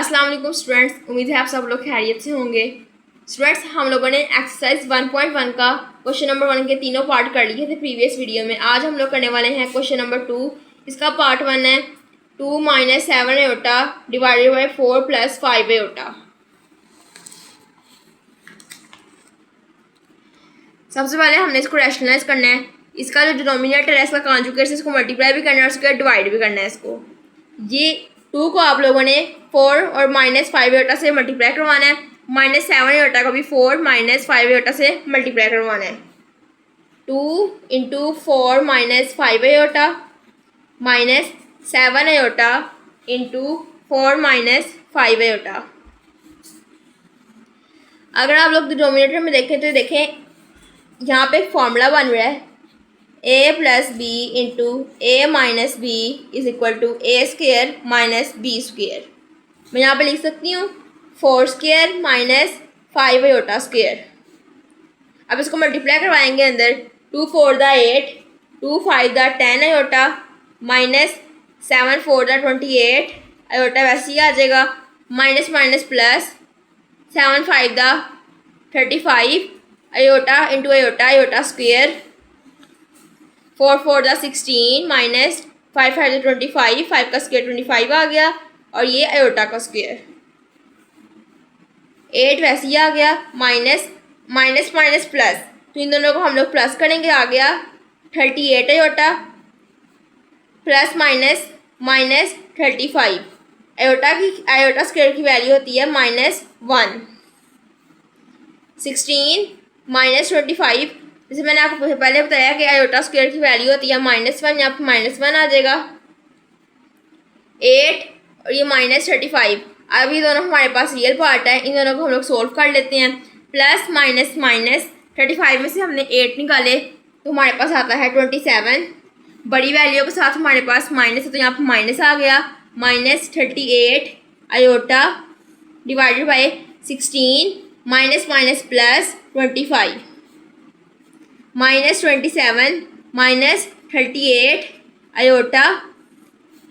अस्सलाम वालेकुम स्टूडेंट्स, उम्मीद है आप सब लोग खैरियत से होंगे। स्टूडेंट्स, हम लोगों ने एक्सरसाइज 1.1 का क्वेश्चन नंबर 1 के तीनों पार्ट कर लिए थे प्रीवियस वीडियो में। आज हम लोग करने वाले हैं क्वेश्चन नंबर 2। इसका पार्ट 1 है 2 - 7 आयोटा डिवाइडेड बाई 4 + 5 आयोटा। सबसे पहले हमने इसको रैशनलाइज करना है। इसका जो डिनोमिनेटर है इसका कॉन्जुगेट से इसको मल्टीप्लाई भी करना है और इसका डिवाइड भी करना है। इसको ये 2 को आप लोगों ने 4 और -5 आयोटा से मल्टीप्लाई करवाना है। -7 आयोटा को भी 4 - 5 आयोटा से मल्टीप्लाई करवाना है। 2 × 4 - 5 आयोटा -7 आयोटा × 4 - 5 आयोटा। अगर आप लोग डिनोमिनेटर में देखें तो देखें यहाँ पे एक फॉर्मूला बन रहा है a + b × a - b = a² - b²। मैं यहाँ पे लिख सकती हूँ 4² - 5 आयोटा²। अब इसको मल्टीप्लाई करवाएंगे अंदर 2 × 4 = 8, 2 × 5 = 10 आयोटा -7 × 4 = 28 आयोटा। वैसे ही आ जाएगा minus minus plus 7 × 5 = 35 iota × iota iota. 4 × 4 = 16 -5 × 5 = 25, 5 का स्क्वायर 25 आ गया और ये आयोटा का स्क्वायर। 8 वैसे ही आ गया माइनस माइनस प्लस, तो इन दोनों को हम लोग प्लस करेंगे। आ गया 38 आयोटा प्लस माइनस -35 आयोटा की आयोटा स्क्वायर की वैल्यू होती है -1। 16 - 25, जैसे मैंने आपको पहले बताया कि आयोटा स्क्वायर की वैल्यू होती है -1, यहाँ पर -1 आ जाएगा। 8 और ये -35। अब ये दोनों हमारे पास रियल पार्ट है, इन दोनों को हम लोग सोल्व कर लेते हैं। प्लस माइनस माइनस 35 में से हमने 8 निकाले तो हमारे पास आता है 27। बड़ी वैल्यू के साथ हमारे पास माइनस है तो यहाँ पर माइनस आ गया -38 iota divided by 16 minus minus plus 25 -27 -38 iota.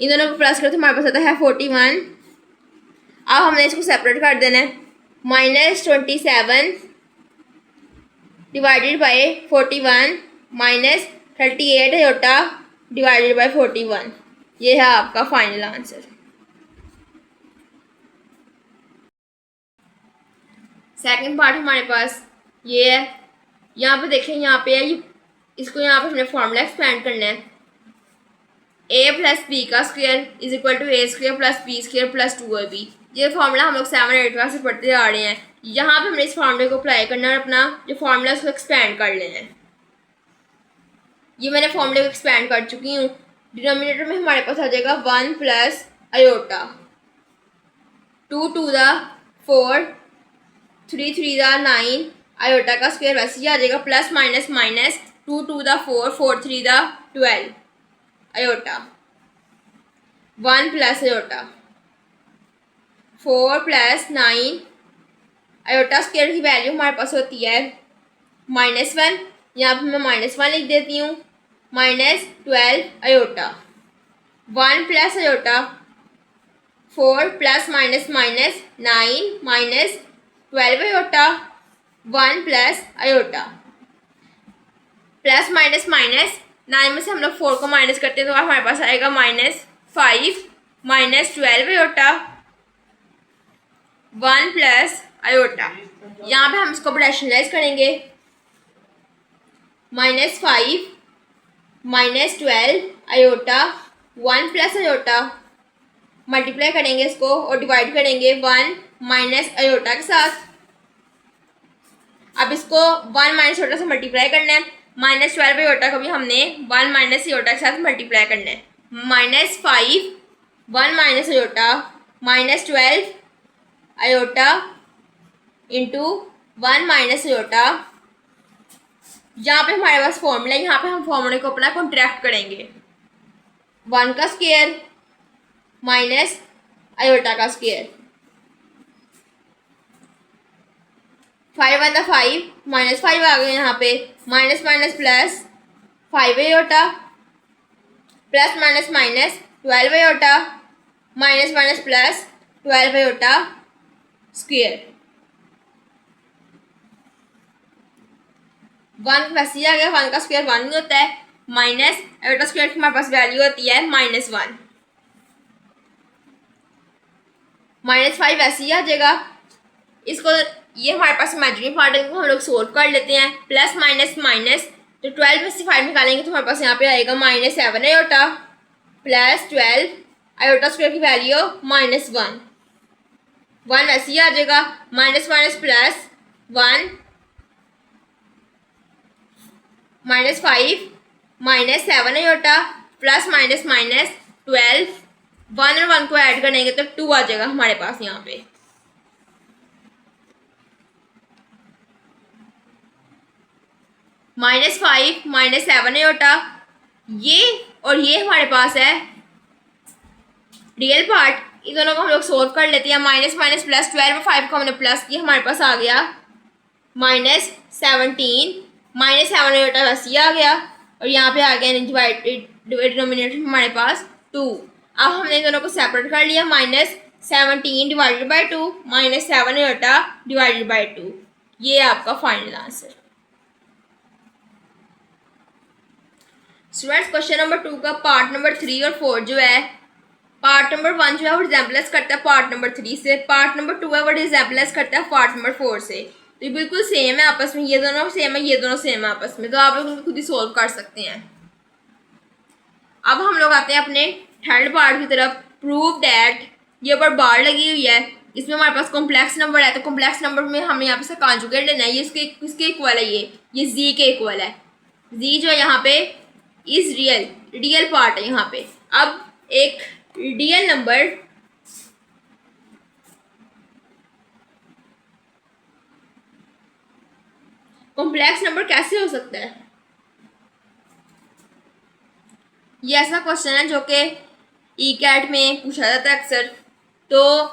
इन दोनों को प्लस करें तो हमारे पास आता है 41। अब हमने इसको सेपरेट कर देना है। -27 divided by 41 -38 iota divided by 41। ये है आपका फाइनल आंसर। सेकंड पार्ट हमारे पास ये है। यहाँ पे देखें, यहाँ पे है, इसको यहाँ पे हमने फॉर्मूला एक्सपेंड करना है। a + b का स्क्वायर = a² + b² + 2ab। ये फार्मूला हम लोग 7 8 क्लास से पढ़ते आ रहे हैं। यहाँ पे हमने इस फार्मूले को अप्लाई करना है, अपना जो फार्मूला उसको एक्सपेंड कर लेना है। ये मैंने फार्मूले को एक्सपेंड कर चुकी हूँ। डिनोमिनेटर में हमारे पास आ जाएगा 1 + आयोटा, 2 × 2 = 4, 3 × 3 = 9 आयोटा का स्क्वायर वैसे ही आ जाएगा। Plus minus minus 2 × 2 = 4, 4 × 3 = 12 iota. 1 + iota 4 + 9 iota square की वैल्यू हमारे पास होती है -1। यहाँ पर मैं -1 लिख देती हूँ। -12 iota. 1 + iota 4 + minus minus 9 - 12 iota 1 + iota. Plus minus minus 9 में से हम लोग 4 को माइनस करते हैं तो हमारे पास आएगा -5 -12 आयोटा 1 + आयोटा। यहाँ पे हम इसको रैशनलाइज करेंगे। -5 -12 आयोटा 1 + आयोटा मल्टीप्लाई करेंगे इसको और डिवाइड करेंगे 1 - आयोटा के साथ। अब इसको 1 - आयोटा से मल्टीप्लाई करना है। -12 आयोटा को भी हमने 1 - आयोटा के साथ मल्टीप्लाई करना है। -5 1 - आयोटा -12 आयोटा इंटू 1 - आयोटा। यहाँ पे हमारे पास फॉर्मूला है, यहाँ पे हम फॉर्मूले को अपना कॉन्ट्रैक्ट करेंगे। 1 का स्क्वायर माइनस आयोटा का स्क्वायर। 5 × 5 -5 आ गए यहाँ पे। Minus minus plus 5 iota plus minus minus 12 iota minus minus plus 12 iota square. 1 वैसे ही आ गया, 1 का स्क्वायर 1 ही होता है, माइनस आयोटा स्क्वायर की हमारे पास वैल्यू होती है -1, -5 वैसे ही आ जाएगा। इसको ये हमारे पास इमेजिनरी पार्ट है, इनको हम लोग सोल्व कर लेते हैं। प्लस माइनस माइनस, तो 12 में से 5 निकालेंगे तो हमारे पास यहाँ पे आएगा -7 आयोटा प्लस 12 आयोटा स्क्वायर की वैल्यू -1, 1 वैसे ही आ जाएगा, minus minus plus 1 -5 -7 iota plus minus minus 12, 1 और 1 को ऐड करेंगे तो 2 आ जाएगा हमारे पास यहाँ पे। -5 -7 आयोटा, ये और ये हमारे पास है रियल पार्ट, इन दोनों को हम लोग सोल्व कर लेते हैं। माइनस माइनस प्लस 12 में 5 को हमने प्लस किया, हमारे पास आ गया -17, -7 आयोटा वैसे ही आ गया, और यहाँ पे आ गया डिनोमिनेटर हमारे पास 2। अब हमने इन दोनों को सेपरेट कर लिया, -17 divided by 2 -7 iota divided by 2, ये आपका final answer. Students question number 2 का पार्ट नंबर 3 और 4 जो है, पार्ट नंबर 1 जो है वो रिजेम्बलेंस करता है पार्ट नंबर 3 से, पार्ट नंबर 2 है वो रिजेम्बलेंस करता है पार्ट नंबर 4 से। तो ये बिल्कुल सेम है आपस में, ये दोनों सेम है, ये दोनों सेम है आपस में, तो आप लोग उनको खुद ही सोल्व कर सकते हैं। अब हम लोग आते हैं अपने थर्ड पार्ट की तरफ। प्रूव डैट, ये ऊपर बार लगी हुई है, इसमें हमारे पास कॉम्प्लेक्स नंबर है, तो कॉम्प्लेक्स नंबर में हमें यहाँ पे से कॉन्जुगेट लेना है। ये इसके इक्वल है, ये जी के इक्वल है। जी जो है यहाँ पे इज रियल पार्ट है यहाँ पे। अब एक रियल नंबर कॉम्प्लेक्स नंबर कैसे हो सकता है, ये ऐसा क्वेश्चन है जो कि ई कैट में पूछा जाता है अक्सर। तो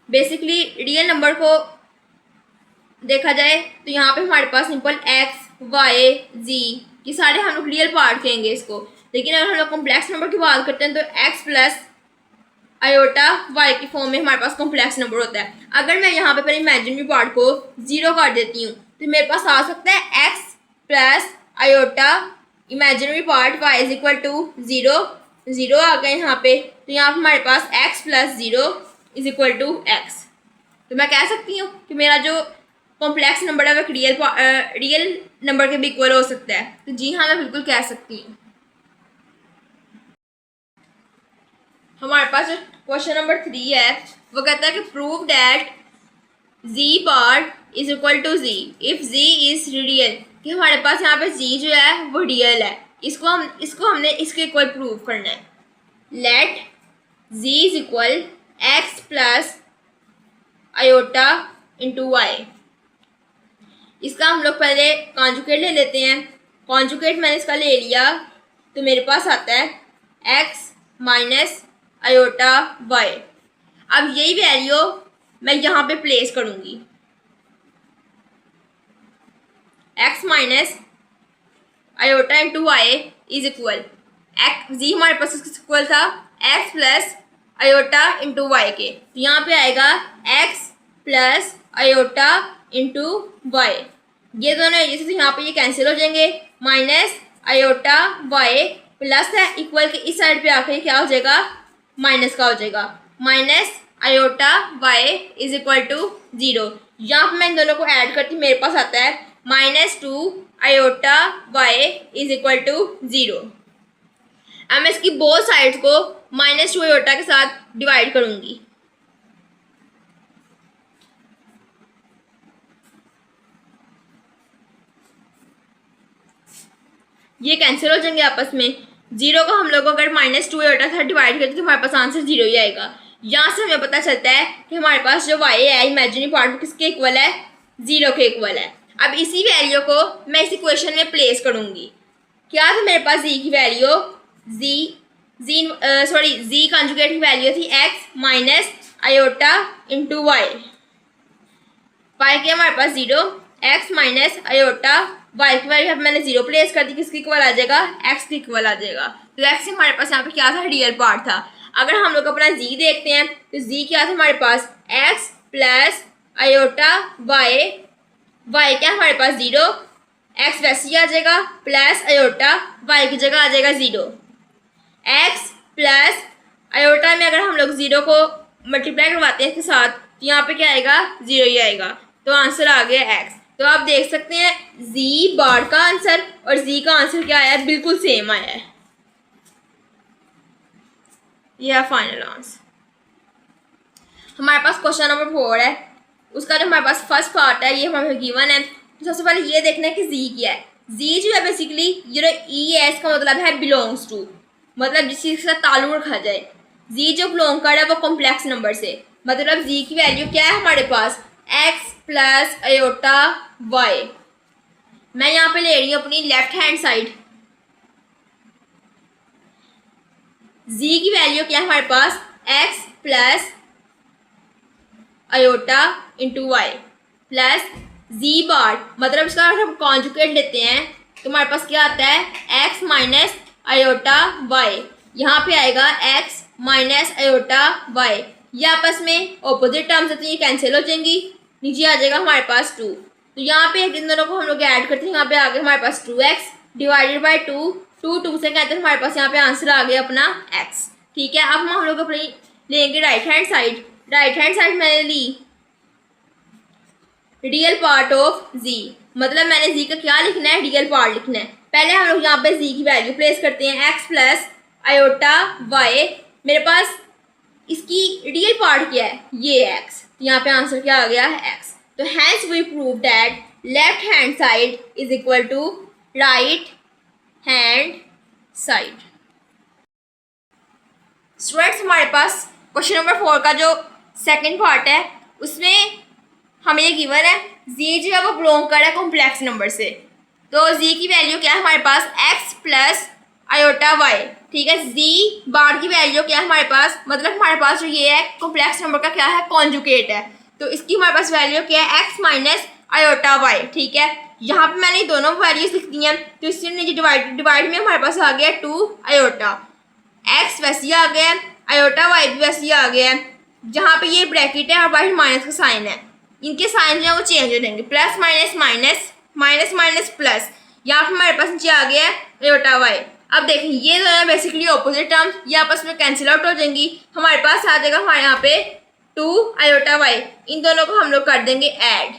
बेसिकली रियल नंबर को देखा जाए तो यहाँ पे हमारे पास सिंपल एक्स वाई जी, ये सारे हम लोग रियल पार्ट कहेंगे इसको। लेकिन अगर हम लोग कॉम्प्लेक्स नंबर की बात करते हैं तो एक्स प्लस आयोटा वाई की फॉर्म में हमारे पास कॉम्प्लेक्स नंबर होता है। अगर मैं यहाँ पे पहले इमेजिनरी पार्ट को 0 कर देती हूँ तो मेरे पास आ सकता है x plus iota imaginary part y is equal to 0, 0 आ गए यहाँ पे, तो यहाँ पे हमारे पास x plus 0 is equal to x. तो मैं कह सकती हूँ कि मेरा जो कॉम्प्लेक्स नंबर है वो रियल नंबर के भी इक्वल हो सकता है। तो जी हाँ, मैं बिल्कुल कह सकती हूँ। हमारे पास जो क्वेश्चन नंबर 3 है वो कहता है कि prove that z part is equal to z if z is real, कि हमारे पास यहाँ पे z जो है वो रियल है, इसको हमने इसके इक्वल प्रूव करना है। Let z is equal x plus iota into y. इसका हम लोग पहले कॉन्जुगेट ले लेते हैं। कॉन्जुगेट मैंने इसका ले लिया तो मेरे पास आता है x माइनस आयोटा वाई। अब यही वैल्यू मैं यहाँ पे प्लेस करूँगी, x minus iota into y is equal x, z हमारे पास इसका इक्वल था x plus iota into y के, तो यहाँ पे आएगा x plus iota into y. ये दोनों जैसे यहाँ पे ये कैंसिल हो जाएंगे, माइनस आयोटा वाई प्लस है इक्वल के इस साइड पे आके क्या हो जाएगा, माइनस का हो जाएगा, minus iota y is equal to 0। यहाँ पर मैं इन दोनों को ऐड करती हूँ, मेरे पास आता है -2 iota y is equal to 0। अब मैं इसकी बोथ साइड्स को -2 आयोटा के साथ डिवाइड करूंगी। ये कैंसिल हो जाएंगे आपस में। 0 को हम लोग अगर -2 आयोटा के साथ डिवाइड करते तो हमारे पास आंसर 0 ही आएगा। यहाँ से हमें पता चलता है कि हमारे पास जो y है इमेजिनरी पार्ट किसके इक्वल है, 0 के इक्वल है। अब इसी वैल्यू को मैं इस इक्वेशन में प्लेस करूंगी। क्या था मेरे पास z की वैल्यू, z कॉन्जुगेट की वैल्यू थी x minus iota into y. पाई के हमारे पास 0, x माइनस आयोटा वाई की वैल्यू मैंने 0 प्लेस कर दी, किसके इक्वल आ जाएगा, x के इक्वल आ जाएगा। तो x हमारे पास यहाँ पे क्या था, रियल पार्ट था। अगर हम लोग अपना जी देखते हैं तो जी क्या था हमारे पास x plus iota y, y क्या हमारे पास 0, एक्स वैसे ही आ जाएगा प्लस आयोटा वाई की जगह आ जाएगा 0। एक्स प्लस आयोटा में अगर हम लोग 0 को मल्टीप्लाई करवाते हैं इसके साथ तो यहाँ पे क्या आएगा 0 ही आएगा, तो आंसर आ गया एक्स। तो आप देख सकते हैं जी बार का आंसर और जी का आंसर क्या आया है, बिल्कुल सेम आया है। यह फाइनल आंसर। हमारे पास क्वेश्चन नंबर 4 है, उसका जो हमारे पास फर्स्ट पार्ट है ये हमें गिवन है। तो सबसे पहले ये देखना है कि जी क्या है। जी जो है बेसिकली ये जो ई है इसका मतलब है बिलोंग्स टू, मतलब जिस चीज़ के साथ ताल्लुक रखा जाए। जी जो बिलोंग कर रहा है वो कॉम्प्लेक्स नंबर से, मतलब जी की वैल्यू क्या है हमारे पास एक्स प्लस आयोटा वाई। मैं यहाँ पे ले रही हूँ अपनी लेफ्ट हैंड साइड। जी की वैल्यू क्या है हमारे पास x plus iota into y plus z बार, मतलब इसका अगर हम कॉन्जुगेट लेते हैं तो हमारे पास क्या आता है एक्स माइनस आयोटा वाई, यहाँ पे आएगा एक्स माइनस आयोटा वाई, ये आपस में ऑपोजिट टर्म्स है तो ये कैंसिल हो जाएंगी, नीचे आ जाएगा हमारे पास 2। तो यहाँ पे इन दोनों को हम लोग ऐड करते हैं, यहाँ पे आ गया हमारे पास 2x डिवाइडेड बाई 2, 2 से कहते हैं हमारे पास यहाँ पे आंसर आ गया अपना x। ठीक है, अब हम लोग अपनी लेंगे right hand side. Right hand side मैंने ली रियल पार्ट ऑफ जी, मतलब मैंने जी का क्या लिखना है रियल पार्ट लिखना है। पहले हम लोग यहाँ पे जी की वैल्यू प्लेस करते हैं एक्स प्लस आयोटा वाई, मेरे पास इसकी रियल पार्ट क्या है ये एक्स, तो यहाँ पे आंसर क्या आ गया है एक्स। तो hence we prove that left hand side is equal to right hand side. Students हमारे पास क्वेश्चन नंबर 4 का जो सेकंड पार्ट है उसमें हमें ये गिवन है जी जो है वो बिलोंग कर रहा है कॉम्प्लेक्स नंबर से, तो जी की वैल्यू क्या है हमारे पास एक्स प्लस आयोटा वाई। ठीक है, जी बार की वैल्यू क्या है हमारे पास, मतलब हमारे पास जो ये है कॉम्प्लेक्स नंबर का क्या है कॉन्जुगेट है, तो इसकी हमारे पास वैल्यू क्या है एक्स माइनस आयोटा वाई। ठीक है, यहाँ पे मैंने दोनों वैल्यूज लिख दी हैं, तो इससे नीचे डिवाइड में हमारे पास आ गया 2 आयोटा, एक्स वैसे ही आ गया है आयोटा वाई भी वैसे ही आ गया है। जहाँ पे ये ब्रैकेट है और बाहर माइनस का साइन है, इनके साइन जो है वो चेंज हो जाएंगे, plus minus minus minus minus plus, यहाँ पे हमारे पास नीचे आ गया आयोटा वाई। अब देखें ये जो है बेसिकली ऑपोजिट टर्म्स ये आपस में कैंसिल आउट हो जाएंगी, हमारे पास आ जाएगा हमारे यहाँ पे 2 आयोटा वाई, इन दोनों को हम लोग कर देंगे ऐड।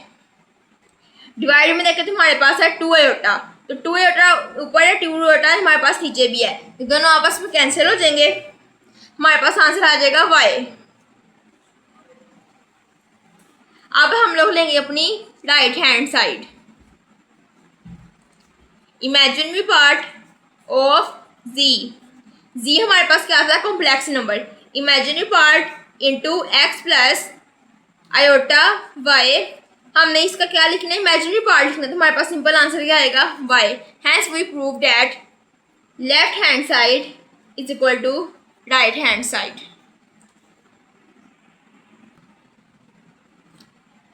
डिवाइड में देखें तो हमारे पास है 2 आयोटा, तो 2 आयोटा ऊपर है 2 आयोटा हमारे पास नीचे भी है, ये दोनों आपस में कैंसिल हो जाएंगे, हमारे पास आंसर आ जाएगा वाई। अब हम लोग लेंगे अपनी right hand side. Imaginary part of z, z हमारे पास क्या आता है complex number, imaginary part into x plus iota y, हमने इसका क्या लिखना है इमेजिनरी पार्ट लिखना है, तो हमारे पास सिंपल आंसर क्या आएगा y. Hence we prove that left hand side is equal to right hand side.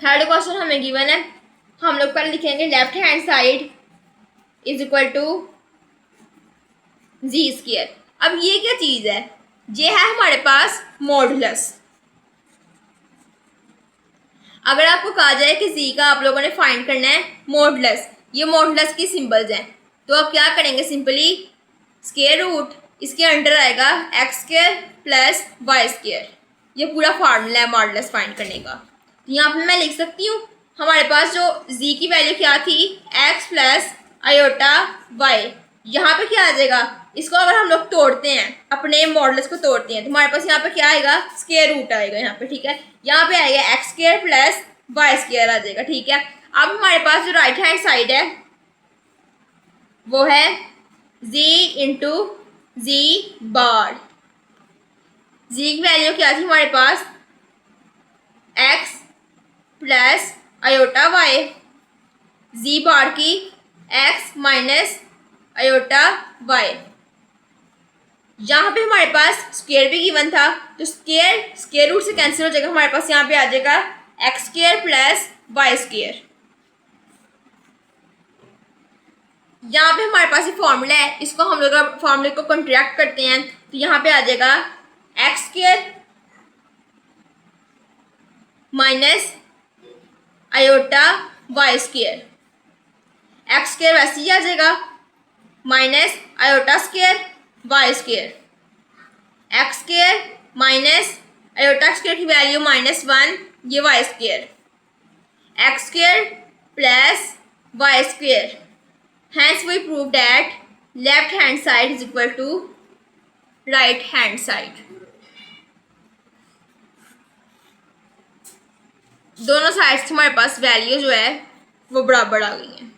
Third question हमें गिवन है, हम लोग पहले लिखेंगे left hand side is equal to z square. अब ये क्या चीज़ है, ये है हमारे पास मॉडुलस। अगर आपको कहा जाए कि जी का आप लोगों ने फाइंड करना है मॉडुलस, ये मॉडुलस की सिंबल्स हैं, तो आप क्या करेंगे सिंपली स्क्वायर रूट इसके अंडर आएगा x square plus y square, ये पूरा फार्मूला है मॉडुलस फाइंड करने का। तो यहाँ पे मैं लिख सकती हूँ हमारे पास जो जी की वैल्यू क्या थी एक्स प्लस आयोटा वाई, यहाँ पे क्या आ जाएगा, इसको अगर हम लोग तोड़ते हैं अपने मॉडल्स को तोड़ते हैं तो हमारे पास यहाँ पे क्या आएगा स्क्वायर रूट आएगा यहाँ पे। ठीक है, यहाँ पे आएगा x square plus y square आ जाएगा। ठीक है, अब हमारे पास जो राइट हैंड साइड है वो है जी इंटू जी बार। जी की वैल्यू क्या थी हमारे पास एक्स प्लस आयोटा वाई, जी बार की एक्स माइनस आयोटा वाई, यहाँ पे हमारे पास स्क्वायर भी गिवन था तो स्क्वायर रूट से कैंसिल हो जाएगा, हमारे पास यहाँ पे आ जाएगा x square plus y square. यहाँ पे हमारे पास ये फॉर्मूला है, इसको हम लोग फॉर्मूले को कॉन्ट्रैक्ट करते हैं तो यहाँ पे आ जाएगा x square minus iota y square, x square वैसे ही आ जाएगा minus iota square y square, x square minus iota square की वैल्यू -1, ये y square, x square plus y square. Hence we prove that left hand side is equal to right hand side। दोनों sides हमारे पास value जो है वो बराबर आ गई हैं।